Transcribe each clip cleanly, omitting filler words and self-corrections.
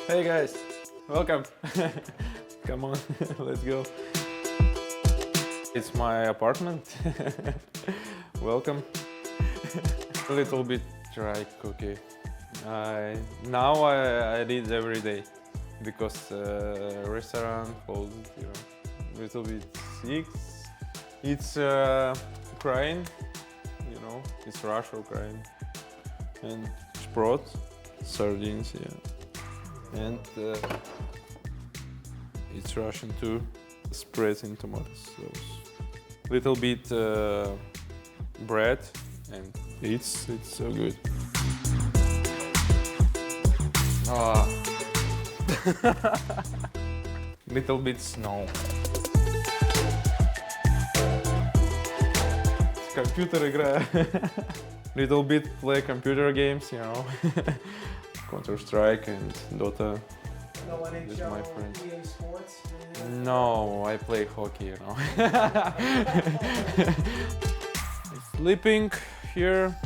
Hey guys, welcome. Come on, let's go. It's my apartment. Welcome. A little bit dry cookie. Now I eat every day because restaurant closed. Little bit sick. It's Ukraine. It's Russia, Ukraine, and sprout, sardines, yeah, and it's Russian too. Spread in tomato sauce. Little bit bread, and it's so good. Little bit snow. Computer игра. Little bit play computer games, Counter-Strike and Dota. No With my friends. EA Sports? No, I play hockey, Sleeping here.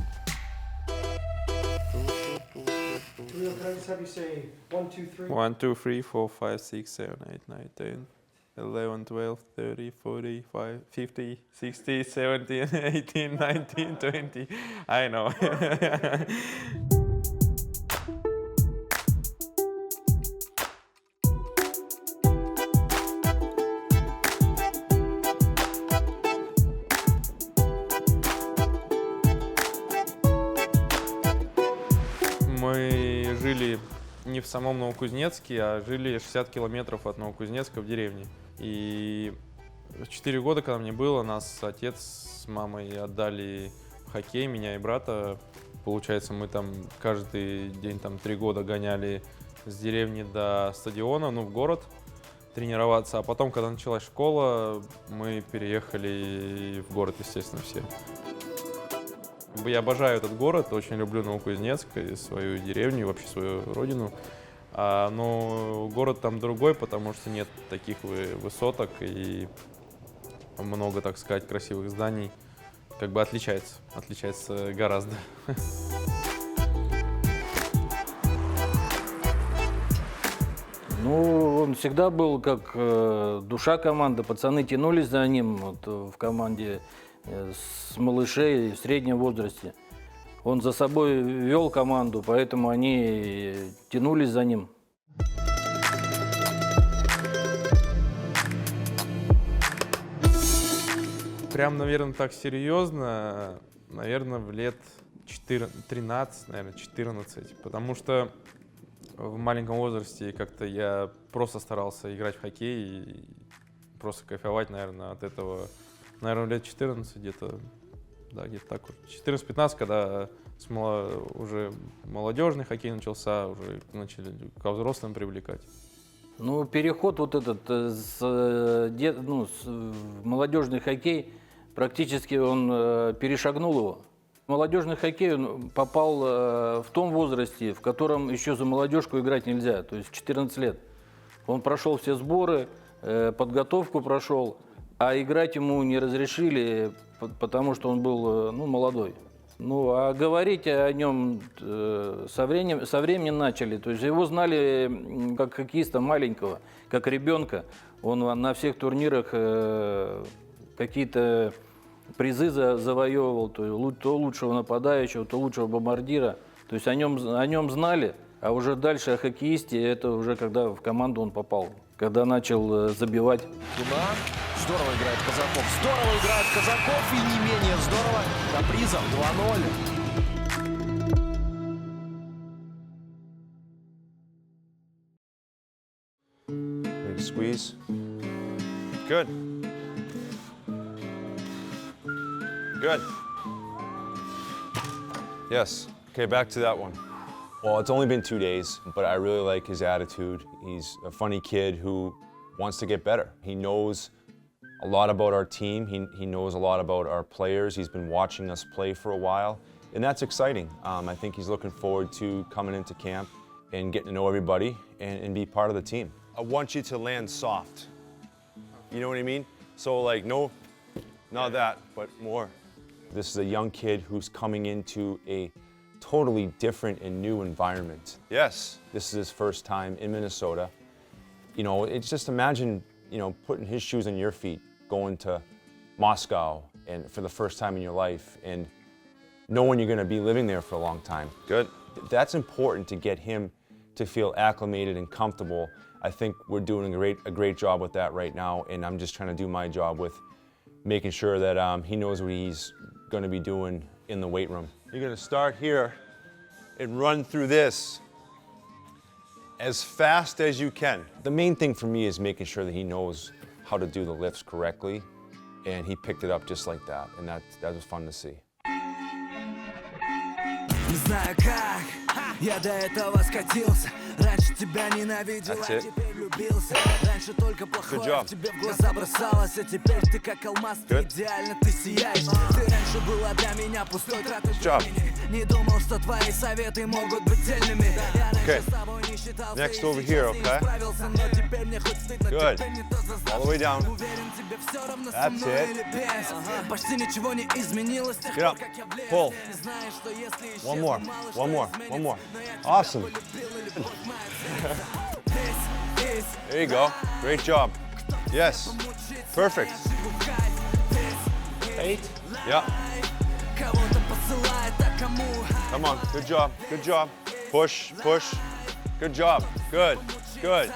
Kirill, can I just have you say 1, 2, 3? 1, 2, 3, 4, 5, 6, 7, 8, 9, 10, 11, 12, 30, 45, 50, 60, 17, 18, 19, 20. I know. Мы жили не в самом Новокузнецке, а жили 60 километров от Новокузнецка в деревне. И в 4 года, когда мне было, нас отец с мамой отдали в хоккей, меня и брата. Получается, мы там каждый день 3 года гоняли с деревни до стадиона, в город тренироваться. А потом, когда началась школа, мы переехали в город, естественно, все. Я обожаю этот город, очень люблю Новокузнецк и свою деревню, и вообще свою родину. Но город там другой, потому что нет таких высоток и много, так сказать, красивых зданий. Отличается гораздо. Он всегда был как душа команды, пацаны тянулись за ним в команде с малышей в среднем возрасте. Он за собой вел команду, поэтому они тянулись за ним. Прям, наверное, так серьезно, наверное, в лет 13, наверное, 14, потому что в маленьком возрасте как-то я просто старался играть в хоккей и просто кайфовать, наверное, от этого. Наверное, лет 14 где-то, да, где-то так вот. 14-15, когда уже молодежный хоккей начался, уже начали ко взрослым привлекать. Переход в молодежный хоккей, практически он перешагнул его. Молодежный хоккей он попал в том возрасте, в котором еще за молодежку играть нельзя, то есть 14 лет. Он прошел все сборы, подготовку прошел, а играть ему не разрешили, потому что он был молодой. А говорить о нем со временем начали. То есть его знали как хоккеиста маленького, как ребенка. Он на всех турнирах какие-то призы завоевывал, то лучшего нападающего, то лучшего бомбардира. То есть о нем знали, а уже дальше о хоккеисте, это уже когда в команду он попал, когда начал забивать. Здорово играет Казаков, и не менее здорово Капризов 2-0. Big squeeze. Good. Good. Yes. Okay, back to that one. Well, it's only been 2 days, but I really like his attitude. He's a funny kid who wants to get better. He knows a lot about our team. He knows a lot about our players. He's been watching us play for a while, and that's exciting. I think he's looking forward to coming into camp and getting to know everybody and be part of the team. I want you to land soft. You know what I mean? So no, not that, but more. This is a young kid who's coming into a totally different and new environment. Yes, this is his first time in Minnesota. You know, it's just imagine, you know, putting his shoes on your feet, going to Moscow and for the first time in your life and knowing you're gonna be living there for a long time. Good. That's important to get him to feel acclimated and comfortable. I think we're doing a great job with that right now, and I'm just trying to do my job with making sure that he knows what he's gonna be doing in the weight room. You're gonna start here and run through this as fast as you can. The main thing for me is making sure that he knows how to do the lifts correctly, and he picked it up just like that, and that was fun to see. Не знаю как, я до этого скатился. Раньше тебя ненавидел, а теперь влюбился. Раньше только плохое в тебе в глаза бросалось, а теперь ты как алмаз, ты идеально, ты сияешь. Ты раньше была для меня пустой тратой времени. Не думал, что твои советы могут быть цельными. Я раньше с тобой не считал своей жизни, не справился, но теперь мне хоть стыдно, теперь не то за All the way down. Уверен, тебе все равно со мной или без. Почти ничего не изменилось с тех пор, как я влез. Pull. Знаешь, что если исчезло One more, мало, one more, что one more. изменится, Awesome. There you go. Great job. Yes. Perfect. 8. Yeah. Come on. Good job. Good job. Push, push. Good job. Good. Good.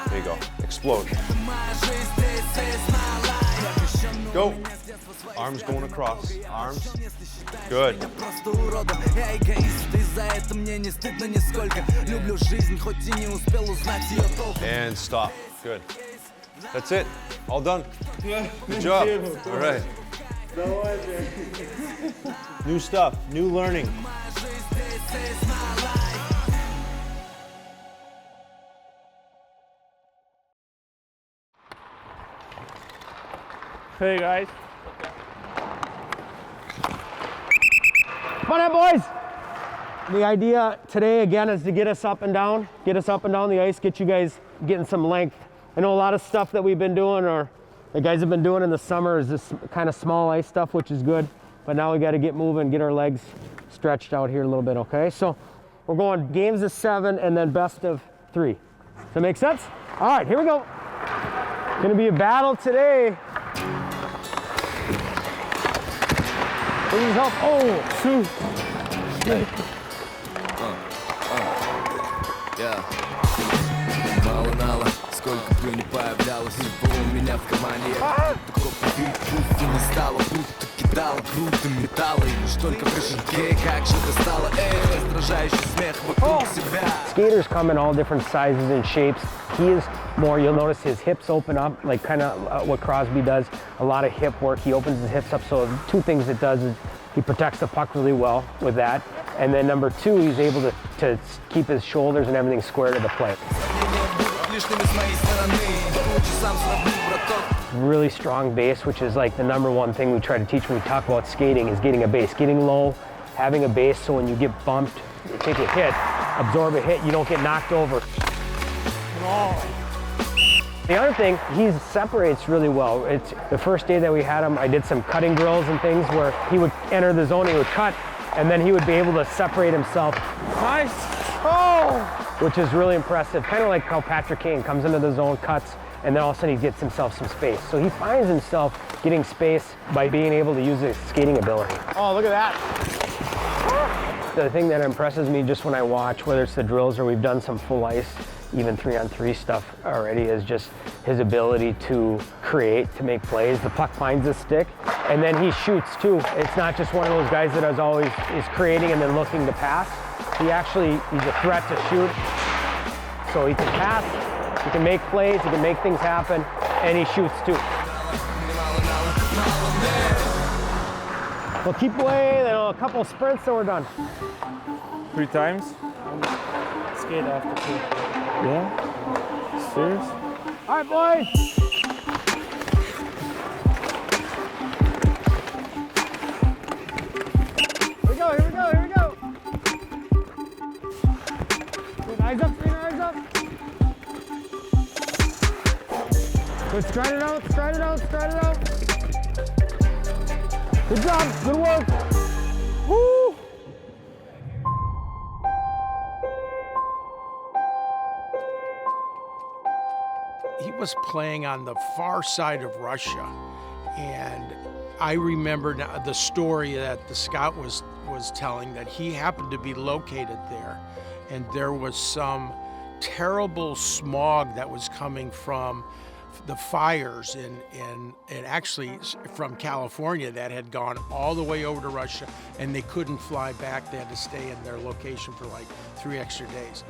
There you go. Explode. Go. Arms going across. Arms. Good. Просто уродом, я эгоист, и за это мне не стыдно нисколько. Люблю жизнь, хоть и не успел узнать ее толком. And stop. Good. That's it. All done. Good job. All right. New stuff. New learning. Hey guys. Come on up, boys. The idea today, again, is to get us up and down the ice, get you guys getting some length. I know a lot of stuff that we've been doing, or the guys have been doing in the summer, is this kind of small ice stuff, which is good. But now we got to get moving, get our legs stretched out here a little bit, okay? So we're going games of 7 and then best of 3. Does that make sense? All right, here we go. Gonna be a battle today. Please help. Oh, shoot. Мало-мало, сколько бы не появлялось его у меня в кармане. Будто не стало, будто кидало груды металла. И лишь только в кошельке, как же достало. Раздражающий смех вокруг себя. Skaters come in all different sizes and shapes. He is more, you'll notice his hips open up, like kind of what Crosby does. A lot of hip work. He opens his hips up. So 2 things it does is he protects the puck really well with that. And then number 2, he's able to keep his shoulders and everything square to the plate. Really strong base, which is like the number 1 thing we try to teach when we talk about skating, is getting a base. Getting low, having a base, so when you get bumped, you take a hit, absorb a hit, you don't get knocked over. The other thing, he separates really well. It's the first day that we had him, I did some cutting drills and things where he would enter the zone, he would cut, and then he would be able to separate himself. Nice! Oh! Which is really impressive. Kind of like how Patrick Kane comes into the zone, cuts, and then all of a sudden he gets himself some space. So he finds himself getting space by being able to use his skating ability. Oh, look at that. The thing that impresses me just when I watch, whether it's the drills or we've done some full ice, even 3-on-3 stuff already, is just his ability to create, to make plays. The puck finds a stick, and then he shoots too. It's not just one of those guys that is creating and then looking to pass. He's a threat to shoot. So he can pass, he can make plays, he can make things happen, and he shoots too. We'll keep away, then a couple sprints, and we're done. 3 times. Skate after 2. Yeah? Serious? All right, boys. Here we go. Eyes up, eyes up. Good, stride it out. Good job, good work. Woo! He was playing on the far side of Russia, and I remember the story that the scout was telling, that he happened to be located there, and there was some terrible smog that was coming from the fires in actually from California that had gone all the way over to Russia, and they couldn't fly back. They had to stay in their location for like 3 extra days.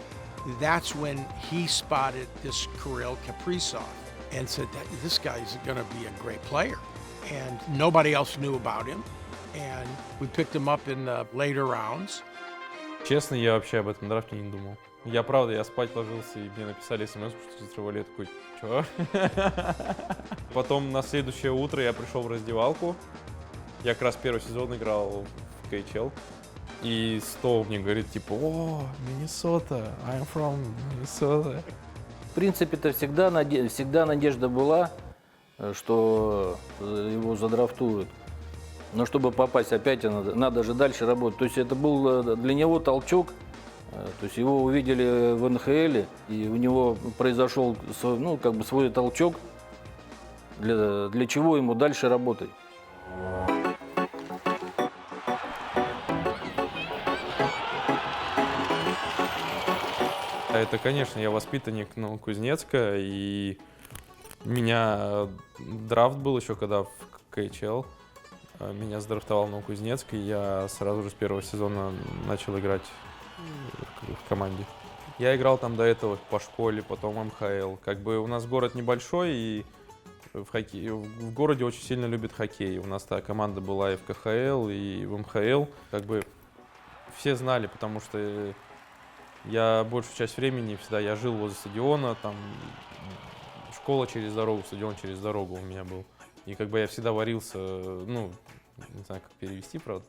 That's when he spotted this Kirill Kaprizov and said that this guy's going to be a great player. And nobody else knew about him. And we picked him up in the later rounds. Честно, я вообще об этом драфте не думал. Я правда, я спать ложился, и мне написали смс, что срывали. Я такой, чё? Потом на следующее утро я пришел в раздевалку. Я как раз первый сезон играл в КХЛ. И Стоу мне говорит, типа, о, Миннесота, I'm from Minnesota. В принципе-то всегда надежда была, что его задрафтуют. Но чтобы попасть опять, надо же дальше работать. То есть это был для него толчок. То есть его увидели в НХЛ, и у него произошел свой толчок, для чего ему дальше работать. Это, конечно, я воспитанник Новокузнецка, и у меня драфт был еще когда в КХЛ. Меня задрафтовал Новокузнецк, и я сразу же с первого сезона начал играть в команде. Я играл там до этого по школе, потом МХЛ. Как бы у нас город небольшой, и в городе очень сильно любят хоккей. У нас та команда была и в КХЛ, и в МХЛ. Как бы все знали, потому что я большую часть времени всегда я жил возле стадиона, там школа через дорогу, стадион через дорогу у меня был. И как бы я всегда варился, ну, не знаю, как перевести, правда,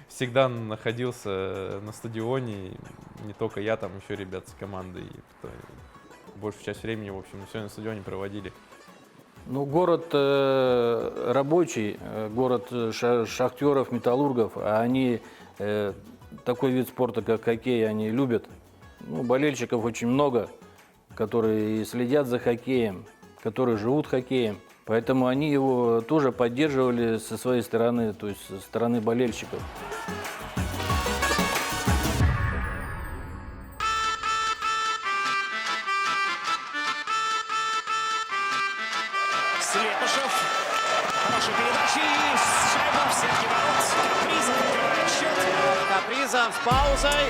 всегда находился на стадионе, не только я, там еще ребята с командой. Большую часть времени, в общем, все на стадионе проводили. Ну, город рабочий, город шахтеров, металлургов, а они такой вид спорта, как хоккей, они любят. Ну, болельщиков очень много, которые следят за хоккеем, которые живут хоккеем. Поэтому они его тоже поддерживали со своей стороны, то есть со стороны болельщиков. Хорошая передача и шайба в сетке ворот. Капризов открывает счет. Капризов с паузой.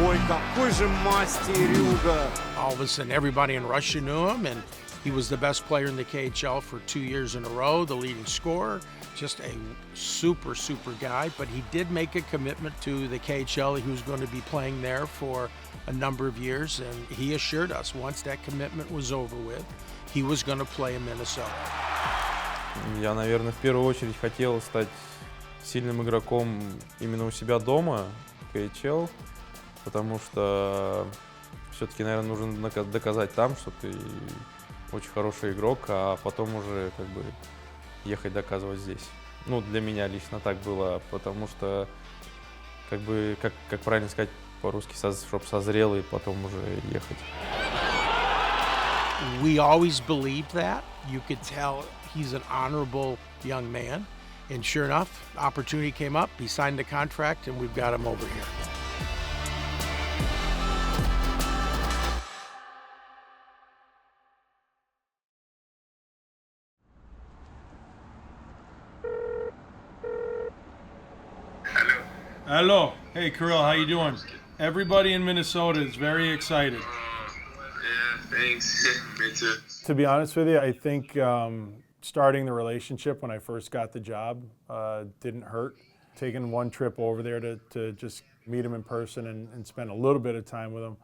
Ой, какой же мастерюга! All of a sudden, everybody in Russia knew him, and he was the best player in the KHL for 2 years in a row, the leading scorer. Just a super, super guy. But he did make a commitment to the KHL. He was going to be playing there for a number of years, and he assured us once that commitment was over with, he was going to play in Minnesota. Я, наверное, в первую очередь хотел стать сильным игроком именно у себя дома, КХЛ, потому что все-таки, наверное, нужно доказать там, что ты очень хороший игрок, а потом уже как бы ехать доказывать здесь. Ну, для меня лично так было, потому что, как бы, как правильно сказать по-русски, чтобы созрел и потом уже ехать. We always believed that. You could tell he's an honorable young man. And sure enough, opportunity came up, he signed the contract, and we've got him over here. Hello. Hey, Kirill, how you doing? Everybody in Minnesota is very excited. Yeah, thanks. Me too. To be honest with you, I think starting the relationship when I first got the job didn't hurt. Taking one trip over there to just meet him in person and spend a little bit of time with him.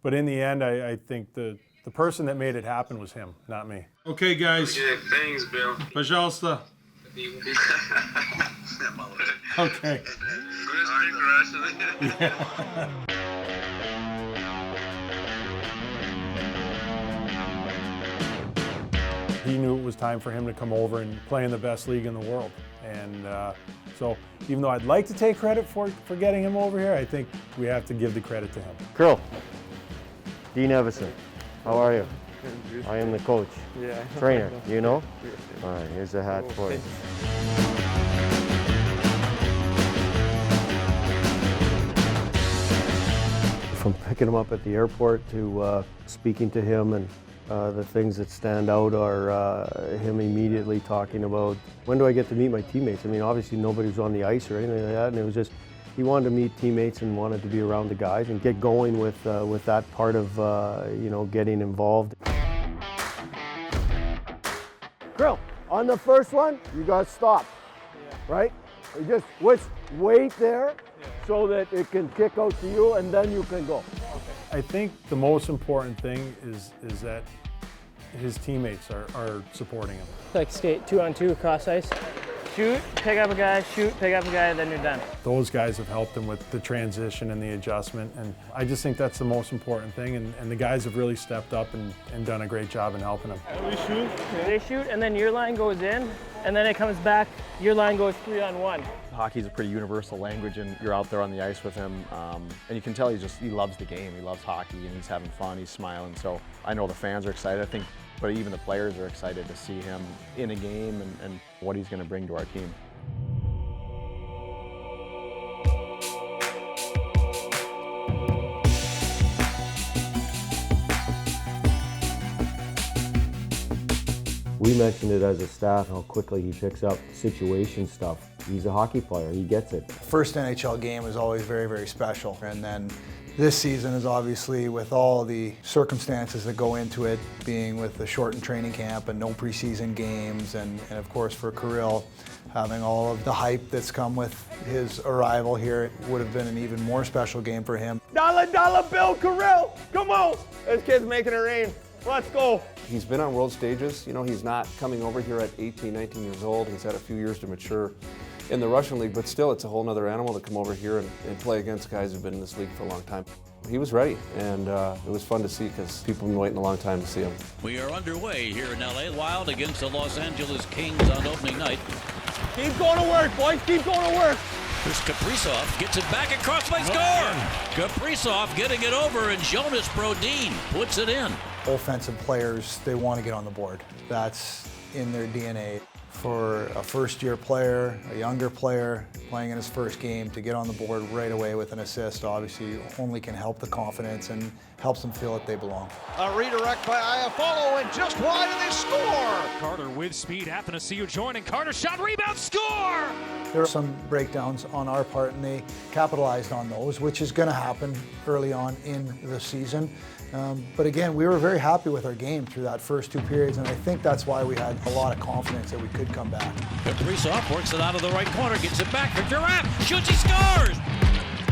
But in the end, I think the person that made it happen was him, not me. Okay, guys. Yeah, thanks, Bill. Пожалуйста. Okay. Good speak Russian. he knew it was time for him to come over and play in the best league in the world. And so even though I'd like to take credit for getting him over here, I think we have to give the credit to him. Kirill, Dean Evison, how are you? I am the coach. Yeah. Trainer, you know? All right, here's a hat for you. From picking him up at the airport to speaking to him, and the things that stand out are him immediately talking about, when do I get to meet my teammates? I mean, obviously nobody was on the ice or anything like that, and it was just, he wanted to meet teammates and wanted to be around the guys and get going with that part of, you know, getting involved. Kirill, on the first one, you got stopped, right? You just wait there so that it can kick out to you, and then you can go. I think the most important thing is that his teammates are supporting him. Like skate 2-on-2 across ice. Shoot, pick up a guy, shoot, pick up a guy, then you're done. Those guys have helped him with the transition and the adjustment, and I just think that's the most important thing, and the guys have really stepped up and done a great job in helping him. They shoot, and then your line goes in, and then it comes back, your line goes 3-on-1. Hockey's a pretty universal language, and you're out there on the ice with him, and you can tell he loves the game, he loves hockey, and he's having fun, he's smiling. So I know the fans are excited, I think, but even the players are excited to see him in a game and what he's going to bring to our team. We mentioned it as a staff, how quickly he picks up situation stuff. He's a hockey player, he gets it. First NHL game is always very, very special. And then this season is obviously, with all the circumstances that go into it, being with the shortened training camp and no preseason games, and of course for Kirill, having all of the hype that's come with his arrival here, it would have been an even more special game for him. Dollar bill, Kirill! Come on! This kid's making it rain. Let's go! He's been on world stages. You know, he's not coming over here at 18, 19 years old. He's had a few years to mature in the Russian league, but still it's a whole nother animal to come over here and play against guys who've been in this league for a long time. He was ready, and it was fun to see because people have been waiting a long time to see him. We are underway here in LA. Wild against the Los Angeles Kings on opening night. Keep going to work, boys, keep going to work! Here's Kaprizov, gets it back across by score! Kaprizov getting it over, and Jonas Brodin puts it in. Offensive players, they want to get on the board. That's in their DNA. For a first-year player, a younger player, playing in his first game, to get on the board right away with an assist, obviously only can help the confidence and helps them feel that they belong. A redirect by Iafallo, and just wide, and they score! Carter with speed, Athanasiou joining. Carter shot, rebound, score! There were some breakdowns on our part, and they capitalized on those, which is going to happen early on in the season. But again, we were very happy with our game through that first two periods, and I think that's why we had a lot of confidence that we could come back. Kaprizov works it out of the right corner, gets it back for Giraffe, shoots, he scores!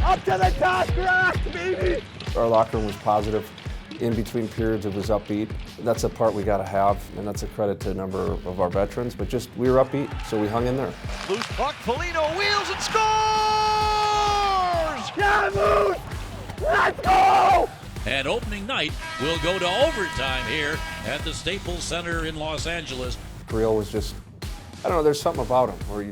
Up to the top, Giraffe, baby! Our locker room was positive. In between periods, it was upbeat. That's a part we got to have, and that's a credit to a number of our veterans, but just we were upbeat, so we hung in there. Loose puck, Polino wheels and scores! Yeah, Moose! Let's go! And opening night will go to overtime here at the Staples Center in Los Angeles. Kirill was just, I don't know, there's something about him where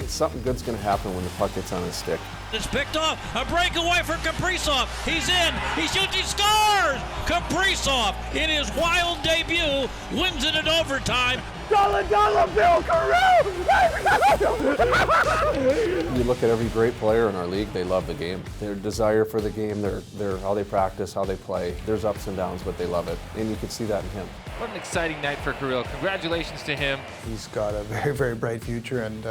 something good's going to happen when the puck gets on his stick. It's picked off, a breakaway for Kaprizov. He's in, he shoots, he scores! Kaprizov, in his Wild debut, wins it in overtime. Dollar bill, Kirill! You look at every great player in our league, they love the game. Their desire for the game, their how they practice, how they play. There's ups and downs, but they love it, and you can see that in him. What an exciting night for Kirill. Congratulations to him. He's got a very, very bright future, and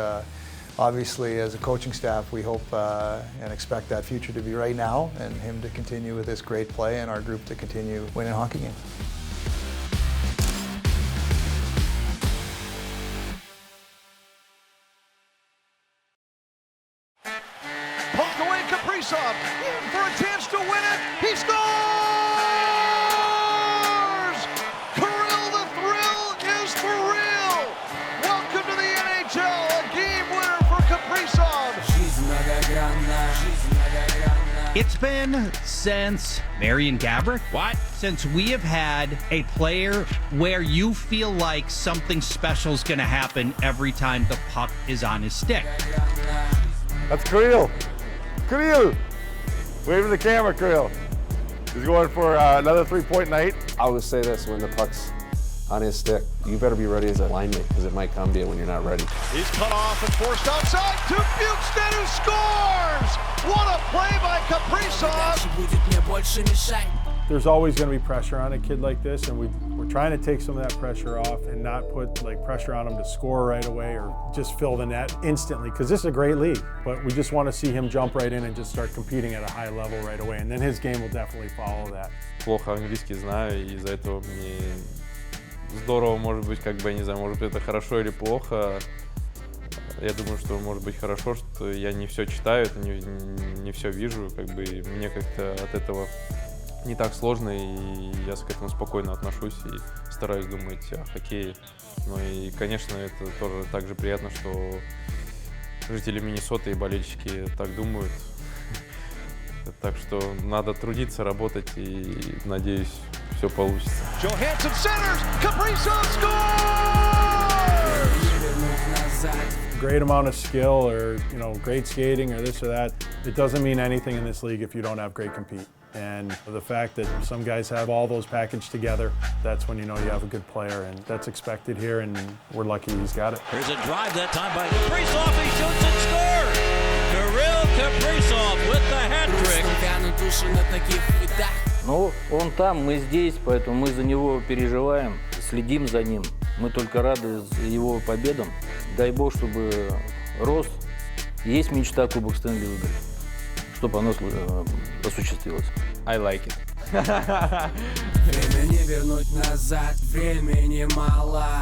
obviously as a coaching staff, we hope and expect that future to be right now, and him to continue with this great play, and our group to continue winning hockey games. Poked away, Kaprizov, in for a chance to win it, he scores! Kirill, the thrill is for real! Welcome to the NHL, a game winner for Kaprizov! Жизнь многогранна, It's been since Marian Gaborik. What? Since we have had a player where you feel like something special is going to happen every time the puck is on his stick. That's Kirill. Kirill! Wave to the camera, Kirill. He's going for another three-point night. I would say this, when the puck's on his stick, you better be ready as a line mate, because it might come to you when you're not ready. He's cut off and forced outside to Bukestad, who scores! What a play by Kaprizov! There's always going to be pressure on a kid like this, and we're trying to take some of that pressure off and not put pressure on him to score right away or just fill the net instantly, because this is a great league. But we just want to see him jump right in and just start competing at a high level right away, and then his game will definitely follow that. Плохо английский знаю, и из-за этого мне здорово, может быть, как бы, я не знаю, может быть, это хорошо или плохо. Я думаю, что может быть хорошо, что я не все читаю, не все вижу, как бы мне как-то от этого не так сложно, и я к этому спокойно отношусь и стараюсь думать о хоккее. Ну и, конечно, это тоже так же приятно, что жители Миннесоты и болельщики так думают. Так что надо трудиться, работать, и, надеюсь, все получится. Johansson centers, Kaprizov scores! Great amount of skill or, great skating or this or that, it doesn't mean anything in this league if you don't have great compete. And the fact that some guys have all those packaged together, that's when you know you have a good player, and that's expected here, and we're lucky he's got it. Here's a drive that time by Kaprizov. He shoots and scores. Kirill Kaprizov with the hat trick. Ну, он там, мы здесь, поэтому мы за него переживаем, следим за ним. Мы только рады его победам. Дай бог, чтобы рос. Есть мечта Кубок Стэнли выиграть, чтобы оно осуществилось. I like it. Времени вернуть назад, времени мало.